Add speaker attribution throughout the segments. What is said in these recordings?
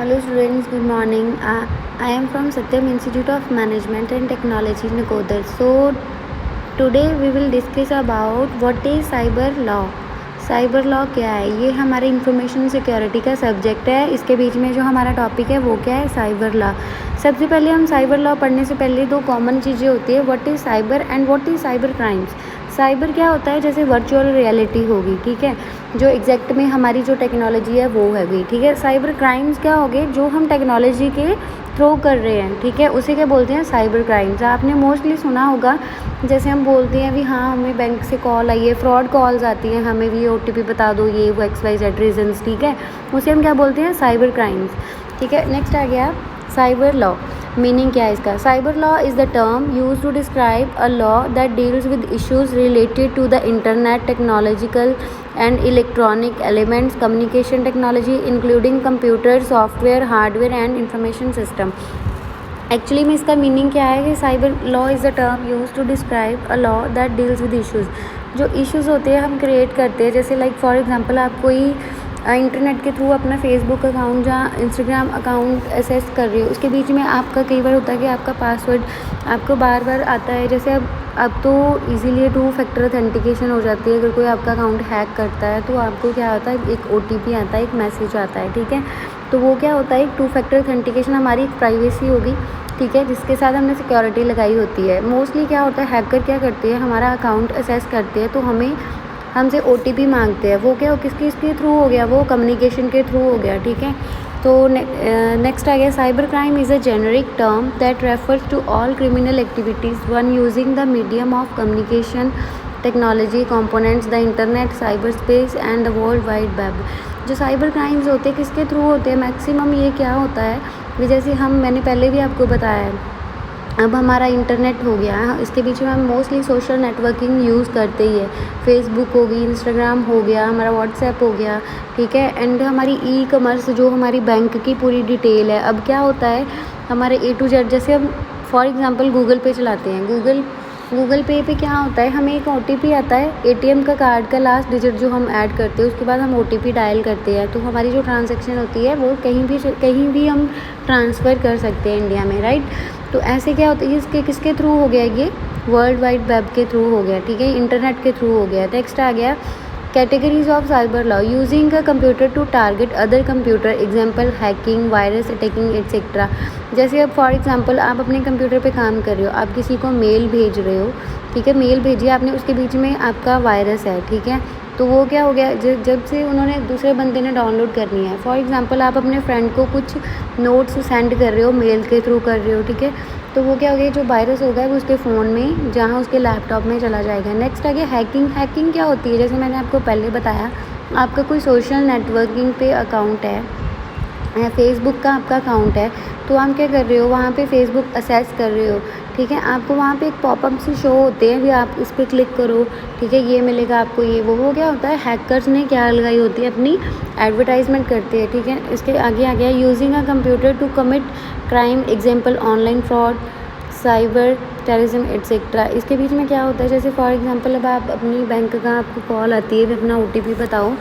Speaker 1: Hello students, good morning. I am from Satyam Institute of Management and Technology, Nakodar. So today we will discuss about what is cyber law. Cyber law क्या है? ये हमारे information security का subject है. इसके बीच में जो हमारा टॉपिक है वो क्या है? Cyber law. सबसे पहले हम साइबर लॉ पढ़ने से पहले दो कॉमन चीज़ें होती है, what is cyber and what is cyber crimes. Cyber क्या होता है? जैसे वर्चुअल रियलिटी होगी, ठीक है, जो एग्जैक्ट में हमारी जो टेक्नोलॉजी है वो है गई, ठीक है. साइबर क्राइम्स क्या हो गए? जो हम टेक्नोलॉजी के थ्रो कर रहे हैं, ठीक है, उसे क्या बोलते हैं? Cyber crimes. आपने मोस्टली सुना होगा, जैसे हम बोलते हैं भी हाँ हमें बैंक से कॉल आई है, फ्रॉड कॉल्स आती हैं, हमें भी OTP बता दो, ये वो XYZ रीजन्स, ठीक है, उसे हम क्या बोलते हैं? साइबर क्राइम्स, ठीक है. नेक्स्ट आ गया साइबर लॉ. मीनिंग क्या है इसका? Cyber law is the term use to describe a law that deals with issues related to the internet, technological and electronic elements, communication technology including computer, software, hardware and information system. Actually में इसका meaning क्या है कि cyber law is the term use to describe a law that deals with issues. जो issues होते हैं हम create करते हैं, जैसे लाइक फॉर एग्जांपल आप कोई इंटरनेट के थ्रू अपना फेसबुक अकाउंट या इंस्टाग्राम अकाउंट एक्सेस कर रहे हो, उसके बीच में आपका कई बार होता है कि आपका पासवर्ड आपको बार बार आता है. जैसे अब तो इजीली 2 फैक्टर ऑथेंटिकेशन हो जाती है. अगर कोई आपका अकाउंट हैक करता है तो आपको क्या होता है? एक OTP आता है, एक मैसेज आता है, ठीक है. तो वो क्या होता है? एक 2 फैक्टर ऑथेंटिकेशन, हमारी एक प्राइवेसी होगी, ठीक है, जिसके साथ हमने सिक्योरिटी लगाई होती है. मोस्टली क्या होता है? हैकर क्या करते हैं? हमारा अकाउंट एक्सेस करते हैं तो हमसे OTP मांगते हैं. वो क्या किसके थ्रू हो गया? वो कम्युनिकेशन के थ्रू हो गया, ठीक है. तो नेक्स्ट आ गया cyber crime is a generic term that refers to all criminal activities one using the medium of communication technology components, the internet, cyber space and the world wide web. जो cyber crimes होते हैं किसके through होते हैं? Maximum ये क्या होता है कि जैसे मैंने पहले भी आपको बताया है, अब हमारा इंटरनेट हो गया है, इसके बीच में हम मोस्टली सोशल नेटवर्किंग यूज़ करते ही है. फेसबुक हो गई, इंस्टाग्राम हो गया, हमारा व्हाट्सएप हो गया, ठीक है, एंड हमारी ई-कॉमर्स जो हमारी बैंक की पूरी डिटेल है. अब क्या होता है? हमारे A to Z, जैसे हम फॉर एग्जांपल गूगल पे चलाते हैं, गूगल पे क्या होता है? हमें एक OTP आता है, ATM का कार्ड का लास्ट डिजिट जो हम ऐड करते हैं, उसके बाद हम OTP डायल करते हैं, तो हमारी जो ट्रांजैक्शन होती है वो कहीं भी हम ट्रांसफ़र कर सकते हैं इंडिया में, राइट. तो ऐसे क्या होता है? इसके किसके थ्रू हो गया? ये वर्ल्ड वाइड वेब के थ्रू हो गया, ठीक है, इंटरनेट के थ्रू हो गया. नेक्स्ट आ गया categories of cyber law. Using a computer to target other computer, example hacking, virus attacking etcetera. जैसे अब फॉर एग्जांपल आप अपने कंप्यूटर पे काम कर रहे हो, आप किसी को मेल भेज रहे हो, ठीक है, मेल भेजिए आपने, उसके बीच में आपका वायरस है, ठीक है, तो वो क्या हो गया? जब से उन्होंने दूसरे बंदे ने डाउनलोड करनी है, फॉर एग्जांपल आप अपने फ्रेंड को कुछ नोट्स सेंड कर रहे हो, मेल के थ्रू कर रहे हो, ठीक है, तो वो क्या हो गया? जो वायरस होगा वो उसके फ़ोन में, जहाँ उसके लैपटॉप में चला जाएगा. नेक्स्ट आ गया हैकिंग क्या होती है? जैसे मैंने आपको पहले बताया, आपका कोई सोशल नेटवर्किंग पे अकाउंट है या फेसबुक का आपका अकाउंट है, तो आप क्या कर रहे हो? वहाँ पे फेसबुक एक्सेस कर रहे हो, ठीक है, आपको वहाँ पे एक पॉपअप से शो होते हैं, भी आप इस पर क्लिक करो, ठीक है, ये मिलेगा आपको, ये वो क्या होता है? हैकर्स ने क्या लगाई होती है? अपनी एडवर्टाइजमेंट करते हैं, ठीक है. इसके आगे आ गया using a computer to commit crime, example online fraud, cyber terrorism etcetera. इसके बीच में क्या होता है? जैसे फॉर एग्जांपल अब आप अपनी बैंक का आपको कॉल आती है, अपना OTP बताओ,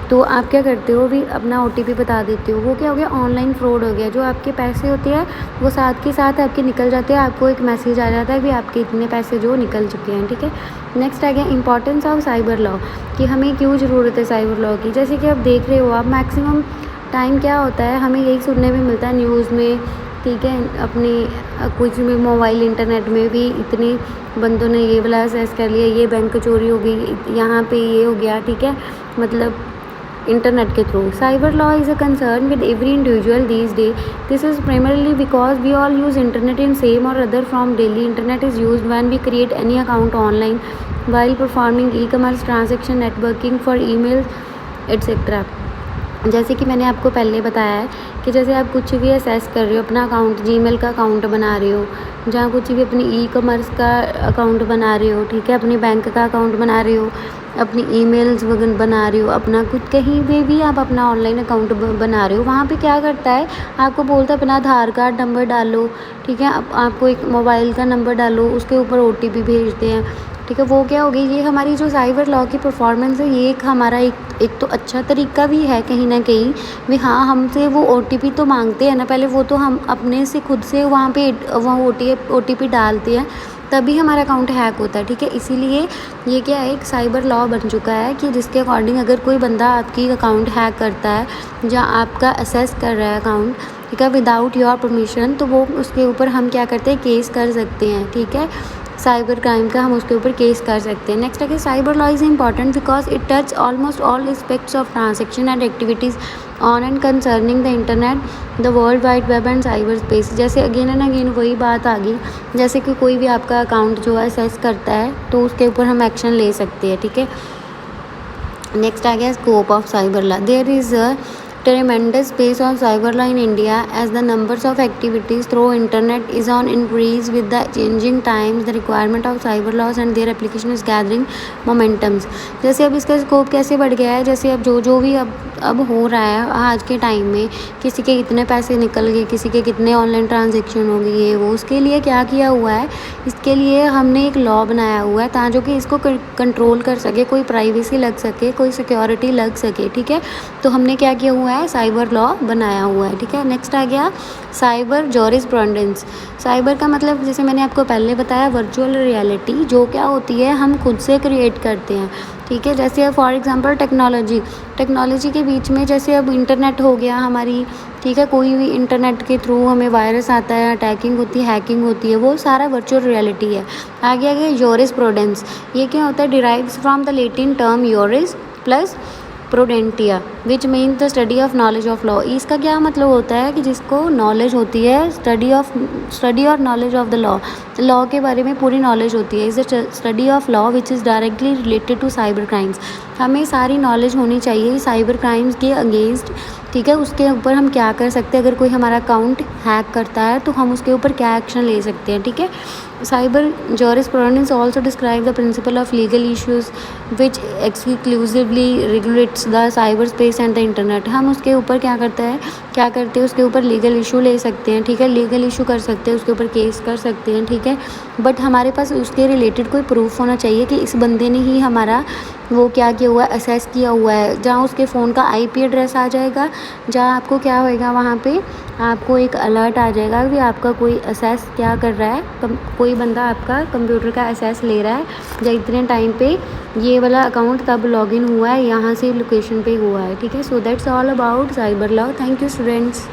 Speaker 1: तो आप क्या करते हो? भी अपना OTP बता देते हो. वो क्या हो गया? ऑनलाइन फ्रॉड हो गया. जो आपके पैसे होते हैं वो साथ के साथ आपके निकल जाते हैं, आपको एक मैसेज आ जाता है भी आपके इतने पैसे जो निकल चुके हैं, ठीक है. नेक्स्ट आ गया इंपॉर्टेंस ऑफ साइबर लॉ, कि हमें क्यों ज़रूरत है साइबर लॉ की. जैसे कि आप देख रहे हो, आप मैक्सिमम टाइम क्या होता है, हमें यही सुनने में मिलता है न्यूज़ में, ठीक है, अपने कुछ भी मोबाइल इंटरनेट में भी इतने बंदों ने ये वाला एक्सेस कर लिया, ये बैंक चोरी हो गई, यहाँ पे ये हो गया, ठीक है, मतलब इंटरनेट के through. Cyber law is a concern with every individual these days. This is primarily because we all use internet in some or other form daily. Internet is used when we create any account online while performing e-commerce transaction, networking for emails etc. जैसे कि मैंने आपको पहले बताया है कि जैसे आप कुछ भी एक्सेस कर रहे हो, अपना अकाउंट, जीमेल का अकाउंट बना रहे हो, जहाँ कुछ भी अपनी ई-कॉमर्स का अकाउंट बना रहे हो, ठीक है, अपने बैंक का अकाउंट बना रहे हो, अपनी ईमेल्स वगैरह बना रहे हो, अपना कुछ कहीं पे भी आप अपना ऑनलाइन अकाउंट बना रहे हो, वहाँ पे क्या करता है? आपको बोलता है अपना आधार कार्ड नंबर डालो, ठीक है, आपको एक मोबाइल का नंबर डालो, उसके ऊपर OTP भेजते हैं, ठीक है। वो क्या होगी, ये हमारी जो साइबर लॉ की परफॉर्मेंस है, ये एक हमारा एक तो अच्छा तरीका भी है कहीं ना कहीं भी। हाँ, हमसे वो OTP तो मांगते हैं ना पहले, वो तो हम अपने से खुद से वहाँ पे वहाँ OTP डालते हैं तभी हमारा अकाउंट हैक होता है, ठीक है। इसीलिए ये क्या है, एक साइबर लॉ बन चुका है कि जिसके अकॉर्डिंग अगर कोई बंदा आपकी अकाउंट हैक करता है या आपका असेस कर रहा है अकाउंट, ठीक है, विदाउट योर परमिशन, तो वो उसके ऊपर हम क्या करते हैं, केस कर सकते हैं, ठीक है। साइबर क्राइम का हम उसके ऊपर केस कर सकते हैं। नेक्स्ट है कि cyber law is important because it touch almost all aspects of transaction and activities on and concerning the internet, the world wide web and cyber space. जैसे अगेन एंड अगेन वही बात आ गई, जैसे कि कोई भी आपका अकाउंट जो है असेस करता है तो उसके ऊपर हम एक्शन ले सकते हैं, ठीक है। नेक्स्ट आ गया scope of cyber law. There is a tremendous space on cyber law in India as the numbers of activities through internet is on increase with the changing times. The requirement of cyber laws and their application is gathering momentums. जैसे अब इसका scope कैसे बढ़ गया है, जैसे अब जो भी अब हो रहा है आज के टाइम में, किसी के कितने पैसे निकल गए, किसी के कितने ऑनलाइन ट्रांजेक्शन हो गई है, वो उसके लिए क्या किया हुआ है, इसके लिए हमने एक लॉ बनाया हुआ है ताकि कि इसको कंट्रोल कर सके, कोई प्राइवेसी लग सके, कोई सिक्योरिटी लग सके, ठीक है। तो हमने क्या किया हुआ है, साइबर लॉ बनाया हुआ है, ठीक है। नेक्स्ट आ गया साइबर जॉरिस्प्रूडेंस। साइबर का मतलब जैसे मैंने आपको पहले बताया, वर्चुअल रियलिटी जो क्या होती है हम खुद से क्रिएट करते हैं, ठीक है। जैसे फॉर एग्जांपल टेक्नोलॉजी के बीच में जैसे अब इंटरनेट हो गया हमारी, ठीक है, कोई भी इंटरनेट के थ्रू हमें वायरस आता है, अटैकिंग होती है, हैकिंग होती है, वो सारा वर्चुअल रियलिटी है। आगे आगे जॉरिस्प्रूडेंस, ये क्या होता है, derives from the Latin term juris plus prudentia which mean the study of knowledge of law. इसका क्या मतलब होता है कि जिसको नॉलेज होती है, स्टडी और नॉलेज ऑफ द लॉ के बारे में पूरी नॉलेज होती है। Is the study of law which is directly related to cyber crimes. हमें सारी नॉलेज होनी चाहिए साइबर क्राइम्स के अगेंस्ट, ठीक है। उसके ऊपर हम क्या कर सकते हैं, अगर कोई हमारा अकाउंट हैक करता है तो हम उसके ऊपर क्या एक्शन ले सकते हैं, ठीक है। Cyber jurisprudence also describe the principle of legal issues which exclusively regulates the cyber space and the internet. हम उसके ऊपर क्या करते हैं उसके ऊपर लीगल इशू ले सकते हैं, ठीक है, लीगल इशू कर सकते हैं, उसके ऊपर केस कर सकते हैं, ठीक है। बट हमारे पास उसके रिलेटेड कोई प्रूफ होना चाहिए कि इस बंदे ने ही हमारा वो क्या किया हुआ है, असेस किया हुआ है। जहाँ उसके फ़ोन का IP एड्रेस आ जाएगा, जहाँ आपको क्या होएगा, वहाँ पे आपको एक अलर्ट आ जाएगा कि आपका कोई असेस क्या कर रहा है, कोई बंदा आपका कंप्यूटर का असेस ले रहा है, या इतने टाइम पे ये वाला अकाउंट तब लॉगिन हुआ है, यहाँ से लोकेशन पे हुआ है, ठीक है। So that's all about cyber law. Thank you students.